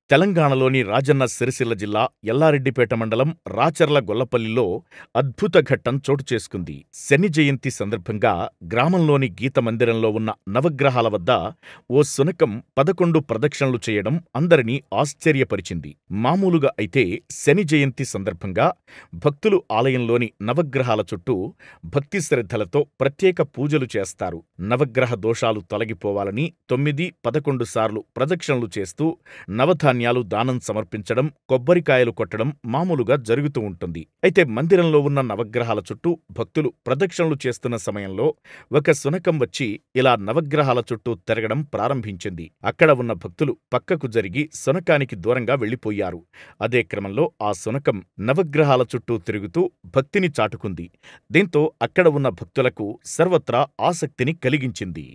తెలంగాణలోని రాజన్న సిరిసిల్ల జిల్లా ఎల్లారెడ్డిపేట మండలం రాచర్ల గొల్లపల్లిలో అద్భుత ఘట్టం చోటుచేసుకుంది. శని జయంతి సందర్భంగా గ్రామంలోని గీతమందిరంలో ఉన్న నవగ్రహాల వద్ద ఓ శునకం 11 ప్రదక్షిణలు చేయడం అందరినీ ఆశ్చర్యపరిచింది. మామూలుగా అయితే శని జయంతి సందర్భంగా భక్తులు ఆలయంలోని నవగ్రహాల చుట్టూ భక్తి శ్రద్ధలతో ప్రత్యేక పూజలు చేస్తారు. నవగ్రహ దోషాలు తొలగిపోవాలని 9, 11 సార్లు ప్రదక్షిణలు చేస్తూ నవధాన్యాలు దానం సమర్పించడం, కొబ్బరికాయలు కొట్టడం మామూలుగా జరుగుతూ ఉంటుంది. అయితే మందిరంలో ఉన్న నవగ్రహాల చుట్టూ భక్తులు ప్రదక్షిణలు చేస్తున్న సమయంలో ఒక శునకం వచ్చి ఇలా నవగ్రహాల చుట్టూ తిరగడం ప్రారంభించింది. అక్కడ ఉన్న భక్తులు పక్కకు జరిగి శునకానికి దూరంగా వెళ్లిపోయారు. అదే క్రమంలో ఆ శునకం నవగ్రహాల చుట్టూ తిరుగుతూ భక్తిని చాటుకుంది. దీంతో అక్కడ ఉన్న భక్తులకు సర్వత్రా ఆసక్తిని కలిగించింది.